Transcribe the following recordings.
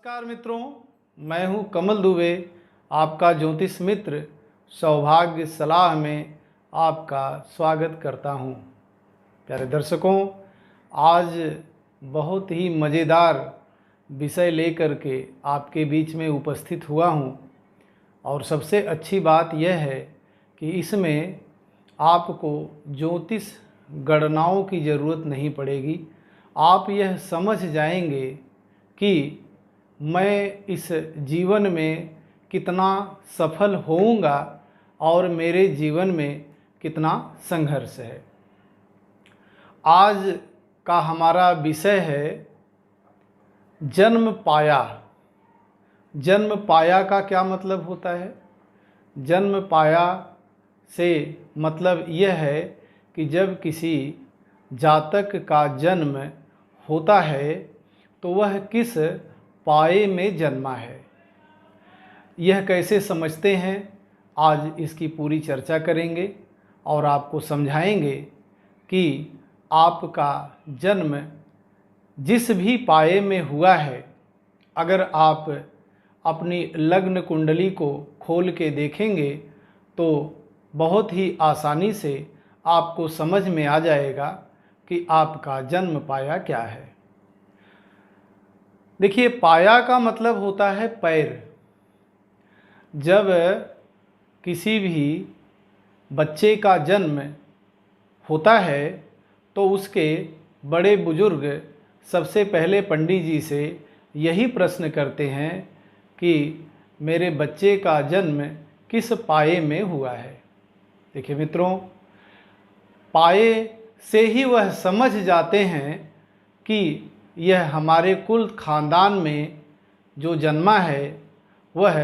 नमस्कार मित्रों, मैं हूं कमल दुबे, आपका ज्योतिष मित्र सौभाग्य सलाह में आपका स्वागत करता हूं। प्यारे दर्शकों, आज बहुत ही मज़ेदार विषय लेकर के आपके बीच में उपस्थित हुआ हूं और सबसे अच्छी बात यह है कि इसमें आपको ज्योतिष गणनाओं की ज़रूरत नहीं पड़ेगी। आप यह समझ जाएंगे कि मैं इस जीवन में कितना सफल होऊंगा और मेरे जीवन में कितना संघर्ष है। आज का हमारा विषय है जन्म पाया। जन्म पाया का क्या मतलब होता है? जन्म पाया से मतलब यह है कि जब किसी जातक का जन्म होता है तो वह किस पाए में जन्मा है। यह कैसे समझते हैं, आज इसकी पूरी चर्चा करेंगे और आपको समझाएंगे कि आपका जन्म जिस भी पाए में हुआ है, अगर आप अपनी लग्न कुंडली को खोल के देखेंगे तो बहुत ही आसानी से आपको समझ में आ जाएगा कि आपका जन्म पाया क्या है। देखिए, पाया का मतलब होता है पैर। जब किसी भी बच्चे का जन्म होता है तो उसके बड़े बुजुर्ग सबसे पहले पंडित जी से यही प्रश्न करते हैं कि मेरे बच्चे का जन्म किस पाए में हुआ है। देखिए मित्रों, पाए से ही वह समझ जाते हैं कि यह हमारे कुल खानदान में जो जन्मा है वह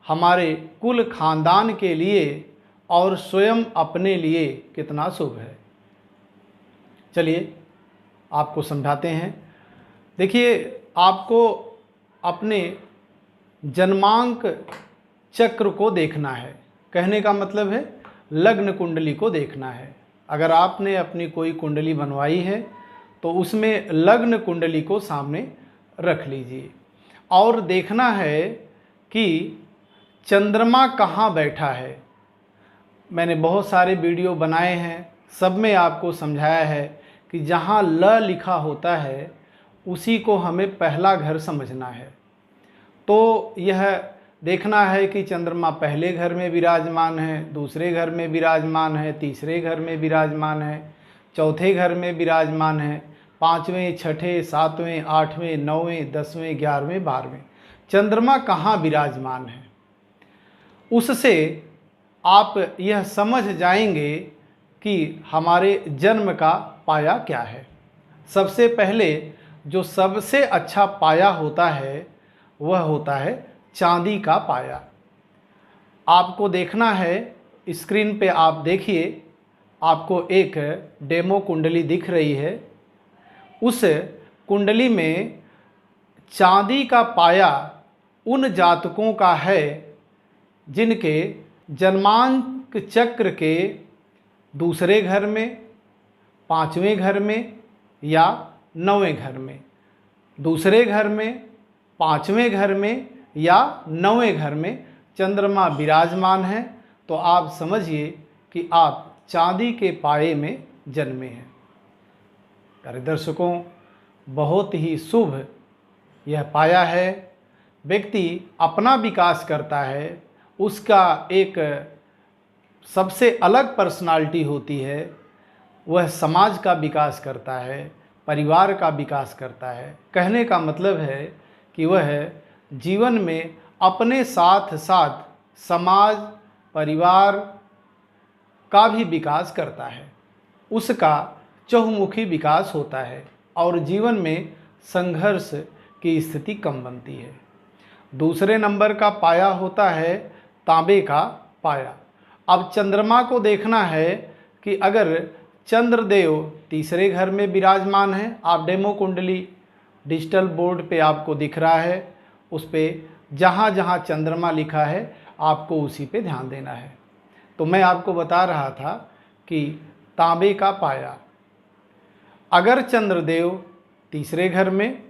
हमारे कुल खानदान के लिए और स्वयं अपने लिए कितना शुभ है। चलिए आपको समझाते हैं। देखिए, आपको अपने जन्मांक चक्र को देखना है। कहने का मतलब है लग्न कुंडली को देखना है। अगर आपने अपनी कोई कुंडली बनवाई है तो उसमें लग्न कुंडली को सामने रख लीजिए और देखना है कि चंद्रमा कहाँ बैठा है। मैंने बहुत सारे वीडियो बनाए हैं, सब में आपको समझाया है कि जहाँ ल लिखा होता है उसी को हमें पहला घर समझना है। तो यह देखना है कि चंद्रमा पहले घर में विराजमान है, दूसरे घर में विराजमान है, तीसरे घर में विराजमान है, चौथे घर में विराजमान है, पाँचवें, छठे, सातवें, आठवें, नौवें, 10वें, 11वें, 12वें चंद्रमा कहाँ विराजमान है। उससे आप यह समझ जाएंगे कि हमारे जन्म का पाया क्या है। सबसे पहले जो सबसे अच्छा पाया होता है वह होता है चांदी का पाया। आपको देखना है, स्क्रीन पे आप देखिए, आपको एक डेमो कुंडली दिख रही है। उस कुंडली में चांदी का पाया उन जातकों का है जिनके जन्मांक चक्र के दूसरे घर में, पाँचवें घर में या 9वें घर में। दूसरे घर में, पाँचवें घर में या 9वें घर में चंद्रमा विराजमान है तो आप समझिए कि आप चांदी के पाए में जन्मे हैं। प्यारे दर्शकों, बहुत ही शुभ यह पाया है। व्यक्ति अपना विकास करता है, उसका एक सबसे अलग पर्सनालिटी होती है। वह समाज का विकास करता है, परिवार का विकास करता है। कहने का मतलब है कि वह जीवन में अपने साथ साथ समाज, परिवार का भी विकास करता है। उसका चहुमुखी विकास होता है और जीवन में संघर्ष की स्थिति कम बनती है। दूसरे नंबर का पाया होता है तांबे का पाया। अब चंद्रमा को देखना है कि अगर चंद्रदेव तीसरे घर में विराजमान है, आप डेमो कुंडली डिजिटल बोर्ड पे आपको दिख रहा है, उस पर जहाँ जहाँ चंद्रमा लिखा है आपको उसी पे ध्यान देना है। तो मैं आपको बता रहा था कि तांबे का पाया, अगर चंद्रदेव तीसरे घर में,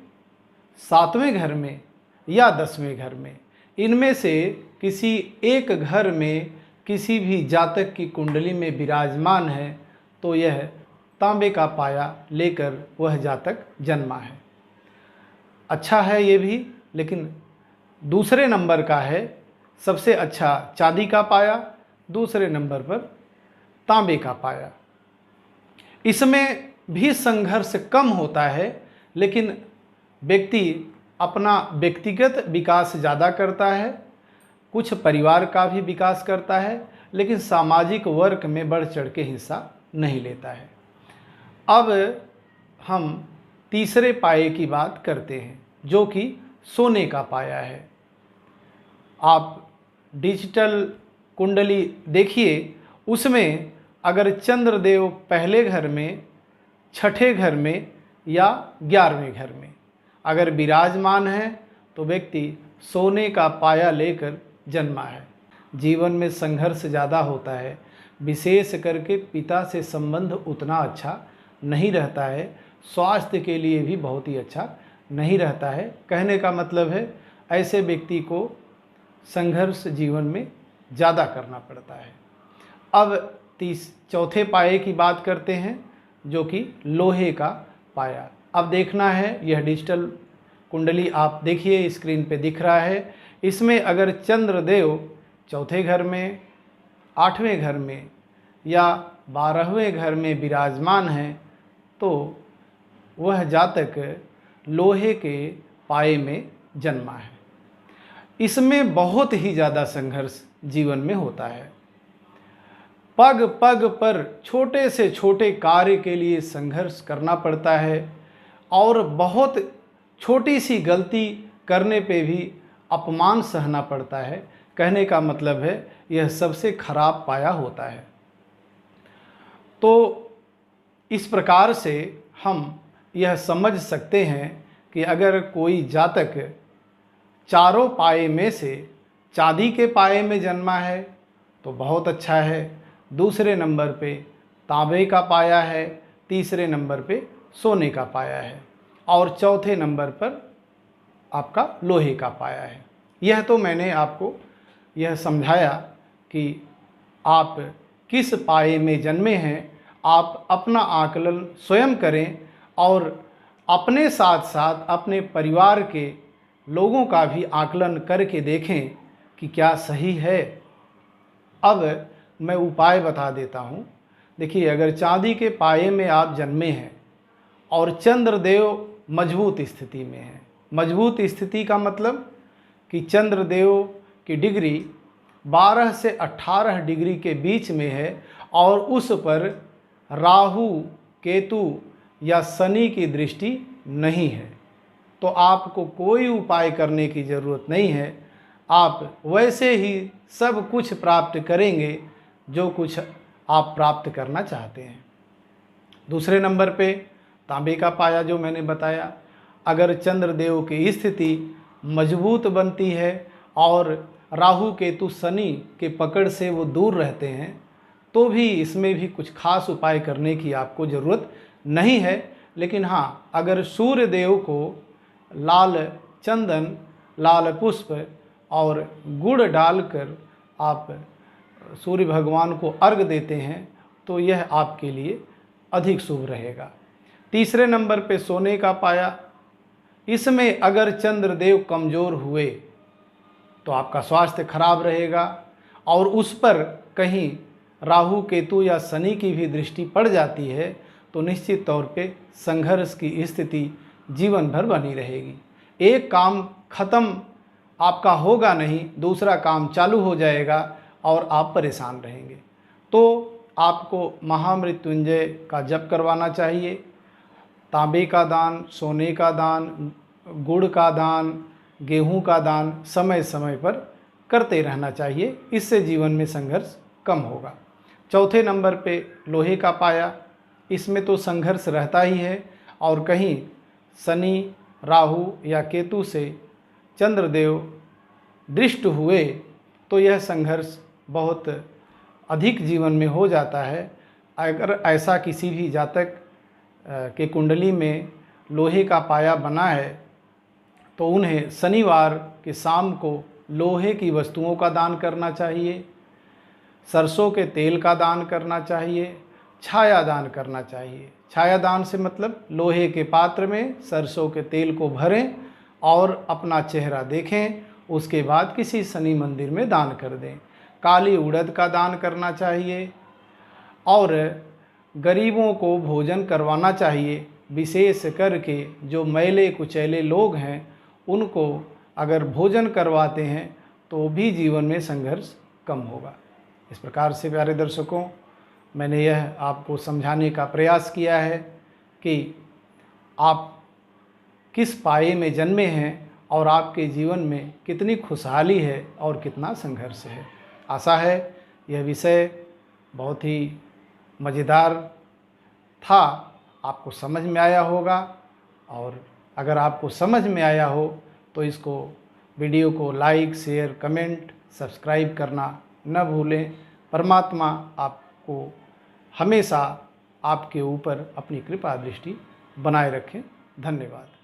सातवें घर में या 10वें घर में, इनमें से किसी एक घर में किसी भी जातक की कुंडली में विराजमान है तो यह तांबे का पाया लेकर वह जातक जन्मा है। अच्छा है ये भी, लेकिन दूसरे नंबर का है सबसे अच्छा चांदी का पाया, दूसरे नंबर पर तांबे का पाया। इसमें भी संघर्ष कम होता है, लेकिन व्यक्ति अपना व्यक्तिगत विकास ज़्यादा करता है, कुछ परिवार का भी विकास करता है, लेकिन सामाजिक वर्ग में बढ़ चढ़ के हिस्सा नहीं लेता है। अब हम तीसरे पाए की बात करते हैं, जो कि सोने का पाया है। आप डिजिटल कुंडली देखिए, उसमें अगर चंद्रदेव पहले घर में, छठे घर में या 11वें घर में अगर विराजमान है तो व्यक्ति सोने का पाया लेकर जन्मा है। जीवन में संघर्ष ज़्यादा होता है, विशेष करके पिता से संबंध उतना अच्छा नहीं रहता है, स्वास्थ्य के लिए भी बहुत ही अच्छा नहीं रहता है। कहने का मतलब है ऐसे व्यक्ति को संघर्ष जीवन में ज़्यादा करना पड़ता है। अब चौथे पाए की बात करते हैं, जो कि लोहे का पाया। अब देखना है, यह डिजिटल कुंडली आप देखिए स्क्रीन पे दिख रहा है। इसमें अगर चंद्रदेव चौथे घर में, 8वें घर में या 12वें घर में विराजमान है तो वह जातक लोहे के पाए में जन्मा है। इसमें बहुत ही ज़्यादा संघर्ष जीवन में होता है। पग पग पर छोटे से छोटे कार्य के लिए संघर्ष करना पड़ता है और बहुत छोटी सी गलती करने पे भी अपमान सहना पड़ता है। कहने का मतलब है यह सबसे खराब पाया होता है। तो इस प्रकार से हम यह समझ सकते हैं कि अगर कोई जातक चारों पाए में से चांदी के पाए में जन्मा है तो बहुत अच्छा है, दूसरे नंबर पे तांबे का पाया है, तीसरे नंबर पे सोने का पाया है और चौथे नंबर पर आपका लोहे का पाया है। यह तो मैंने आपको यह समझाया कि आप किस पाए में जन्मे हैं। आप अपना आकलन स्वयं करें और अपने साथ साथ अपने परिवार के लोगों का भी आकलन करके देखें कि क्या सही है। अब मैं उपाय बता देता हूँ। देखिए, अगर चांदी के पाए में आप जन्मे हैं और चंद्रदेव मजबूत स्थिति में है, मजबूत स्थिति का मतलब कि चंद्रदेव की डिग्री 12 से 18 डिग्री के बीच में है और उस पर राहु, केतु या शनि की दृष्टि नहीं है, तो आपको कोई उपाय करने की ज़रूरत नहीं है। आप वैसे ही सब कुछ प्राप्त करेंगे जो कुछ आप प्राप्त करना चाहते हैं। दूसरे नंबर पे तांबे का पाया जो मैंने बताया, अगर चंद्रदेव की स्थिति मजबूत बनती है और राहु केतु शनि के पकड़ से वो दूर रहते हैं तो भी इसमें भी कुछ खास उपाय करने की आपको ज़रूरत नहीं है। लेकिन हाँ, अगर सूर्य देव को लाल चंदन, लाल पुष्प और गुड़ डालकर आप सूर्य भगवान को अर्घ देते हैं तो यह आपके लिए अधिक शुभ रहेगा। तीसरे नंबर पे सोने का पाया, इसमें अगर चंद्रदेव कमज़ोर हुए तो आपका स्वास्थ्य खराब रहेगा और उस पर कहीं राहु केतु या शनि की भी दृष्टि पड़ जाती है तो निश्चित तौर पे संघर्ष की स्थिति जीवन भर बनी रहेगी। एक काम खत्म आपका होगा नहीं, दूसरा काम चालू हो जाएगा और आप परेशान रहेंगे। तो आपको महामृत्युंजय का जप करवाना चाहिए। तांबे का दान, सोने का दान, गुड़ का दान, गेहूं का दान समय समय पर करते रहना चाहिए। इससे जीवन में संघर्ष कम होगा। चौथे नंबर पे लोहे का पाया, इसमें तो संघर्ष रहता ही है और कहीं शनि, राहु या केतु से चंद्रदेव दृष्ट हुए तो यह संघर्ष बहुत अधिक जीवन में हो जाता है। अगर ऐसा किसी भी जातक के कुंडली में लोहे का पाया बना है तो उन्हें शनिवार के शाम को लोहे की वस्तुओं का दान करना चाहिए, सरसों के तेल का दान करना चाहिए, छाया दान करना चाहिए। छाया दान से मतलब लोहे के पात्र में सरसों के तेल को भरें और अपना चेहरा देखें, उसके बाद किसी शनि मंदिर में दान कर दें। काली उड़द का दान करना चाहिए और गरीबों को भोजन करवाना चाहिए। विशेष करके जो मैले कुचैले लोग हैं उनको अगर भोजन करवाते हैं तो भी जीवन में संघर्ष कम होगा। इस प्रकार से प्यारे दर्शकों, मैंने यह आपको समझाने का प्रयास किया है कि आप किस पाए में जन्मे हैं और आपके जीवन में कितनी खुशहाली है और कितना संघर्ष है। आशा है यह विषय बहुत ही मज़ेदार था, आपको समझ में आया होगा। और अगर आपको समझ में आया हो तो इसको वीडियो को लाइक, शेयर, कमेंट, सब्सक्राइब करना न भूलें। परमात्मा आपको हमेशा आपके ऊपर अपनी कृपा दृष्टि बनाए रखें। धन्यवाद।